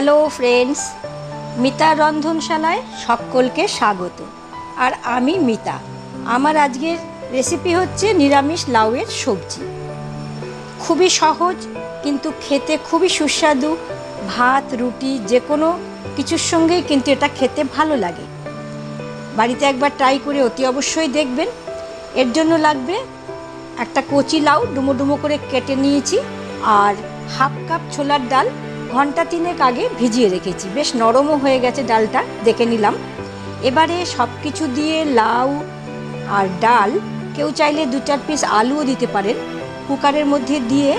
Hello friends, মিতার রন্ধনশালায় সকলকে স্বাগত। আর আমি মিতা। আমার আজকের রেসিপি হচ্ছে নিরামিষ লাউয়ের সবজি। খুবই সহজ কিন্তু খেতে খুবই সুস্বাদু। ভাত রুটি যে কোনো কিছুর সঙ্গেই কিন্তু এটা খেতে ভালো লাগে। বাড়িতে একবার ট্রাই করে অতি অবশ্যই দেখবেন। এর জন্য লাগবে একটা কচি লাউ ডুমো ডুমো করে কেটে নিয়েছি, আর হাফ কাপ ছোলার ডাল ঘন্টা 3 আগে ভিজিয়ে রেখেছি। বেশ নরমও হয়ে গেছে ডালটা, দেখে নিলাম। এবারে সব কিছু দিয়ে লাউ আর ডাল, কেউ চাইলে 2-4 পিস আলুও দিতে পারেন, কুকারের মধ্যে দিয়ে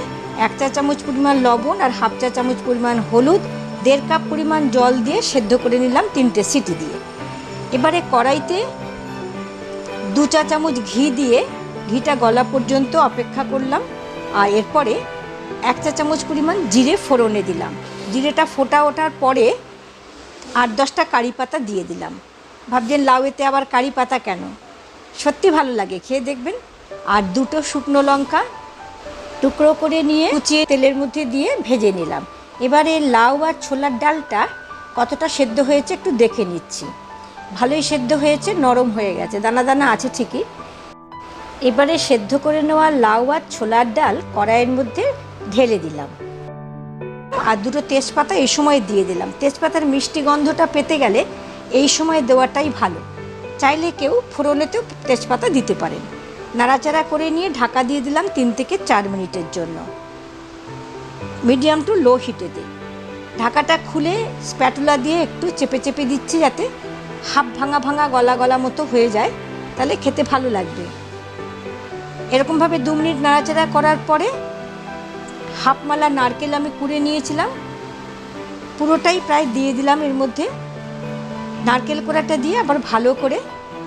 1 চা চামচ পরিমাণ লবণ আর হাফ চা চামচ পরিমাণ হলুদ, 1.5 কাপ পরিমাণ জল দিয়ে সেদ্ধ করে নিলাম 3টে সিটি দিয়ে। এবারে কড়াইতে 2 চা চামচ ঘি দিয়ে ঘিটা গলা পর্যন্ত অপেক্ষা করলাম। আর এরপরে 1 চা চামচ পরিমাণ জিরে ফোড়নে দিলাম। জিরেটা ফোটা ওঠার পরে 8-10টা কারি পাতা দিয়ে দিলাম। ভাবছেন লাউয়েতে আবার কারি পাতা কেন? সত্যি ভালো লাগে, খেয়ে দেখবেন। আর 2টো শুকনো লঙ্কা টুকরো করে নিয়ে কুচিয়ে তেলের মধ্যে দিয়ে ভেজে নিলাম। এবারে লাউ আর ছোলার ডালটা কতটা সেদ্ধ হয়েছে একটু দেখে নিচ্ছি। ভালোই সেদ্ধ হয়েছে, নরম হয়ে গেছে, দানা দানা আছে ঠিকই। এবারে সেদ্ধ করে নেওয়া লাউ আর ছোলার ডাল কড়াইয়ের মধ্যে ঢেলে দিলাম। আর 2টো তেজপাতা এই সময় দিয়ে দিলাম। তেজপাতার মিষ্টি গন্ধটা পেতে গেলে এই সময় দেওয়াটাই ভালো। চাইলে কেউ ফোড়নেতেও তেজপাতা দিতে পারেন। নাড়াচাড়া করে নিয়ে ঢাকা দিয়ে দিলাম 3 থেকে 4 মিনিটের জন্য, মিডিয়াম টু লো হিটে দিই। ঢাকাটা খুলে স্প্যাটুলা দিয়ে একটু চেপে চেপে দিচ্ছি, যাতে হাফ ভাঙা ভাঙা গলা গলা মতো হয়ে যায়, তাহলে খেতে ভালো লাগবে। এরকমভাবে 2 মিনিট নাড়াচাড়া করার পরে হাফ মালা নারকেল আমি কুড়ে নিয়েছিলাম, পুরোটাই প্রায় দিয়ে দিলাম এর মধ্যে। নারকেল কোড়াটা দিয়ে আবার ভালো করে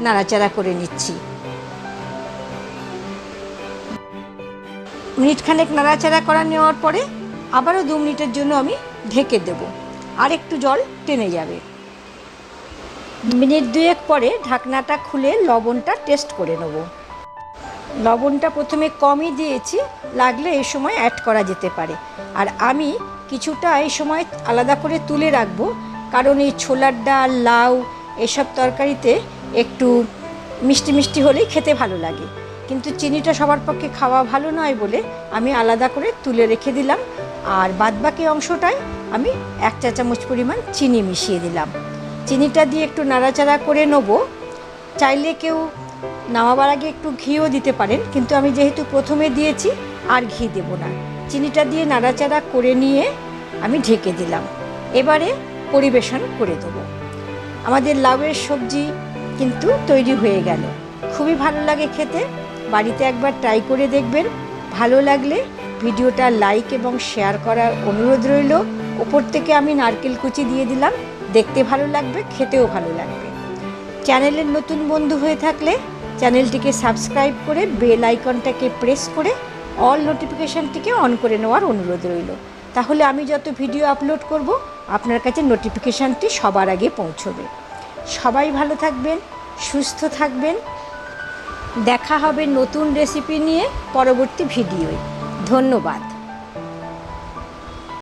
নাড়াচাড়া করে নিচ্ছি। মিনিটখানেক নাড়াচাড়া করা নেওয়ার পরে আবারও 2 মিনিটের জন্য আমি ঢেকে দেব, আর একটু জল টেনে যাবে। মিনিট 2 পরে ঢাকনাটা খুলে লবণটা টেস্ট করে নেব। লবণটা প্রথমে কমই দিয়েছি, লাগলে এই সময় অ্যাড করা যেতে পারে। আর আমি কিছুটা এই সময় আলাদা করে তুলে রাখবো, কারণ এই ছোলার ডাল লাউ এসব তরকারিতে একটু মিষ্টি মিষ্টি হলেই খেতে ভালো লাগে, কিন্তু চিনিটা সবার পক্ষে খাওয়া ভালো নয় বলে আমি আলাদা করে তুলে রেখে দিলাম। আর বাদবাকি অংশটায় আমি 1 চা চামচ পরিমাণ চিনি মিশিয়ে দিলাম। চিনিটা দিয়ে একটু নাড়াচাড়া করে নেব। চাইলে কেউ নামাবার আগে একটু ঘিও দিতে পারেন, কিন্তু আমি যেহেতু প্রথমে দিয়েছি আর ঘি দেব না। চিনিটা দিয়ে নাড়াচাড়া করে নিয়ে আমি ঢেকে দিলাম। এবারে পরিবেশন করে দেবো। আমাদের লাউয়ের সবজি কিন্তু তৈরি হয়ে গেল। খুবই ভালো লাগে খেতে। বাড়িতে একবার ট্রাই করে দেখবেন। ভালো লাগলে ভিডিওটা লাইক এবং শেয়ার করার অনুরোধ রইল। ওপর থেকে আমি নারকেল কুচি দিয়ে দিলাম, দেখতে ভালো লাগবে, খেতেও ভালো লাগবে। চ্যানেলের নতুন বন্ধু হয়ে থাকলে চ্যানেলটিকে সাবস্ক্রাইব করে বেল আইকনটাকে প্রেস করে অল নোটিফিকেশানটিকে অন করে নেওয়ার অনুরোধ রইল। তাহলে আমি যত ভিডিও আপলোড করব আপনার কাছে নোটিফিকেশানটি সবার আগে পৌঁছবে। সবাই ভালো থাকবেন, সুস্থ থাকবেন। দেখা হবে নতুন রেসিপি নিয়ে পরবর্তী ভিডিওয়। ধন্যবাদ।